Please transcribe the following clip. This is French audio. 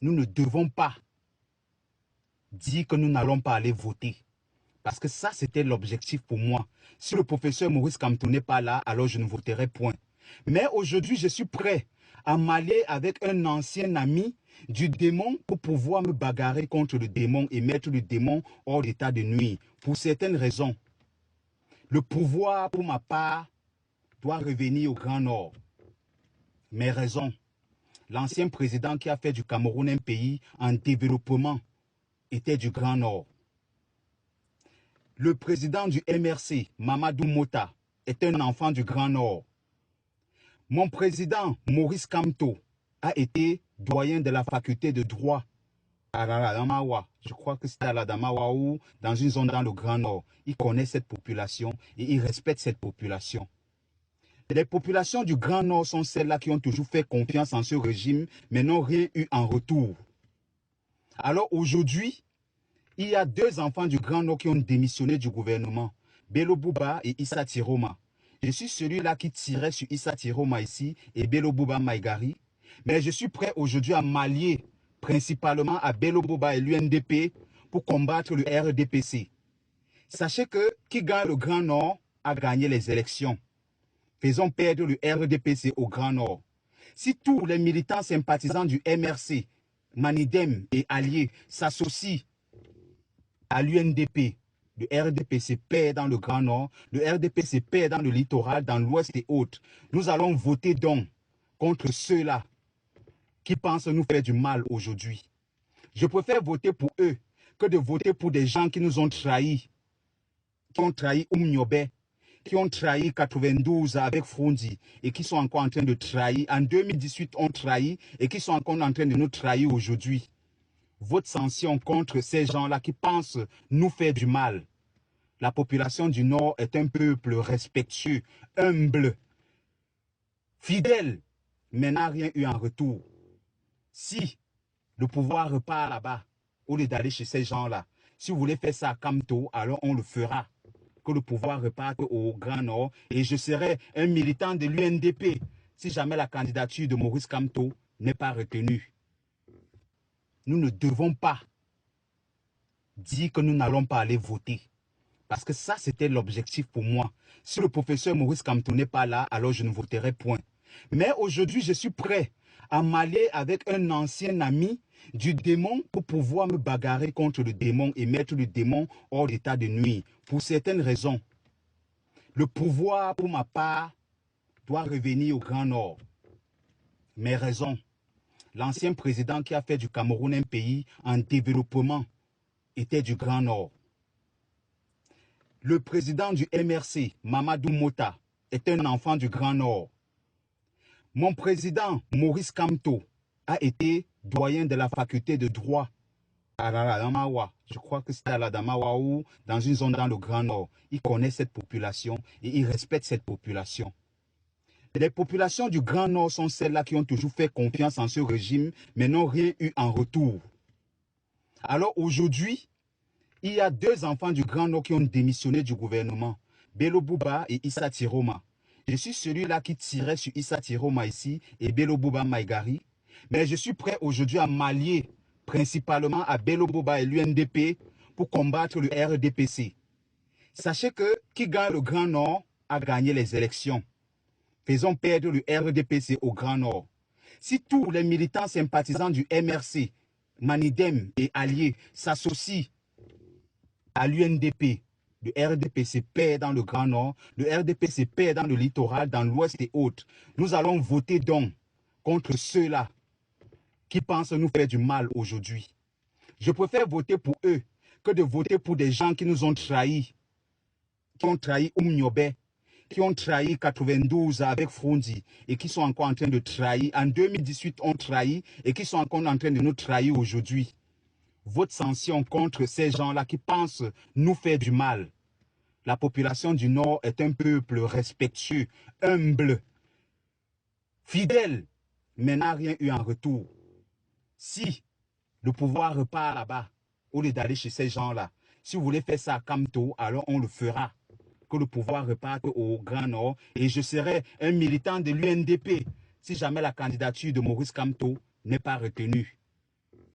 nous ne devons pas dire que nous n'allons pas aller voter. Parce que ça, c'était l'objectif pour moi. Si le professeur Maurice Kamto n'est pas là, alors je ne voterai point. Mais aujourd'hui, je suis prêt à m'allier avec un ancien ami du démon pour pouvoir me bagarrer contre le démon et mettre le démon hors d'état de nuire. Pour certaines raisons. Le pouvoir, pour ma part, doit revenir au Grand Nord. Mes raisons. L'ancien président qui a fait du Cameroun un pays en développement était du Grand Nord. Le président du MRC, Mamadou Mota, est un enfant du Grand Nord. Mon président, Maurice Kamto, a été doyen de la faculté de droit à l'Adamawa. Je crois que c'était à l'Adamawa ou dans une zone dans le Grand Nord. Il connaît cette population et il respecte cette population. Les populations du Grand Nord sont celles-là qui ont toujours fait confiance en ce régime, mais n'ont rien eu en retour. Alors aujourd'hui, il y a deux enfants du Grand Nord qui ont démissionné du gouvernement, Bello Bouba et Issa Tiroma. Je suis celui-là qui tirait sur Issa Tiroma ici et Bello Bouba Maïgari, mais je suis prêt aujourd'hui à m'allier principalement à Bello Bouba et l'UNDP pour combattre le RDPC. Sachez que qui gagne le Grand Nord a gagné les élections. Faisons perdre le RDPC au Grand Nord. Si tous les militants sympathisants du MRC, Manidem et alliés s'associent à l'UNDP, le RDPC perd dans le Grand Nord, le RDPC perd dans le littoral, dans l'ouest et autres. Nous allons voter donc contre ceux-là qui pensent nous faire du mal aujourd'hui. Je préfère voter pour eux que de voter pour des gens qui nous ont trahis, qui ont trahi Oumniobé, qui ont trahi 92 avec Frondi et qui sont encore en train de trahir. En 2018, ont trahi et qui sont encore en train de nous trahir aujourd'hui. Votre sanction contre ces gens-là qui pensent nous faire du mal. La population du Nord est un peuple respectueux, humble, fidèle, mais n'a rien eu en retour. Si le pouvoir repart là-bas, au lieu d'aller chez ces gens-là, si vous voulez faire ça à Kamto, alors on le fera. Que le pouvoir reparte au Grand Nord et je serai un militant de l'UNDP si jamais la candidature de Maurice Kamto n'est pas retenue. Nous ne devons pas dire que nous n'allons pas aller voter. Parce que ça, c'était l'objectif pour moi. Si le professeur Maurice Kamto n'est pas là, alors je ne voterai point. Mais aujourd'hui, je suis prêt à m'allier avec un ancien ami du démon pour pouvoir me bagarrer contre le démon et mettre le démon hors d'état de nuire. Pour certaines raisons. Le pouvoir, pour ma part, doit revenir au Grand Nord. Mes raisons. L'ancien président qui a fait du Cameroun un pays en développement était du Grand Nord. Le président du MRC, Mamadou Mota, est un enfant du Grand Nord. Mon président, Maurice Kamto, a été doyen de la faculté de droit à l'Adamawa. Je crois que c'était à l'Adamawa ou dans une zone dans le Grand Nord. Il connaît cette population et il respecte cette population. Les populations du Grand Nord sont celles-là qui ont toujours fait confiance en ce régime, mais n'ont rien eu en retour. Alors aujourd'hui, il y a deux enfants du Grand Nord qui ont démissionné du gouvernement, Bello Bouba et Issa Tiroma. Je suis celui-là qui tirait sur Issa Tiroma ici et Bello Bouba Maïgari, mais je suis prêt aujourd'hui à m'allier principalement à Bello Bouba et l'UNDP pour combattre le RDPC. Sachez que qui gagne le Grand Nord a gagné les élections. Faisons perdre le RDPC au Grand Nord. Si tous les militants sympathisants du MRC, Manidem et alliés s'associent à l'UNDP, le RDPC perd dans le Grand Nord, le RDPC perd dans le littoral, dans l'ouest et autres. Nous allons voter donc contre ceux-là qui pensent nous faire du mal aujourd'hui. Je préfère voter pour eux que de voter pour des gens qui nous ont trahis, qui ont trahi Oumniobé, qui ont trahi 92 avec Frondi et qui sont encore en train de trahir. En 2018, ont trahi et qui sont encore en train de nous trahir aujourd'hui. Votre sanction contre ces gens-là qui pensent nous faire du mal. La population du Nord est un peuple respectueux, humble, fidèle, mais n'a rien eu en retour. Si le pouvoir repart là-bas, au lieu d'aller chez ces gens-là, si vous voulez faire ça à Kamto, alors on le fera. Que le pouvoir reparte au Grand Nord et je serai un militant de l'UNDP si jamais la candidature de Maurice Kamto n'est pas retenue.